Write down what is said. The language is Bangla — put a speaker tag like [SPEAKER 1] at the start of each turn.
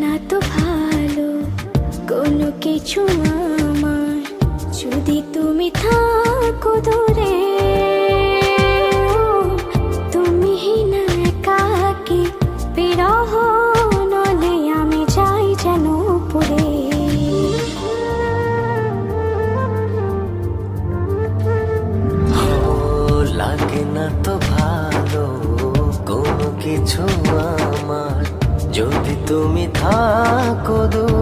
[SPEAKER 1] না তো ভালো কোনো কিছু আমার, যদি তুমি থাকো দূরে। তুমি না একাকী বিরহ নলে আমি যাই যেন পুরে।
[SPEAKER 2] লাগে না তো ভালো কোনো কিছু আমার, যদি তুমি থাকো দূরে।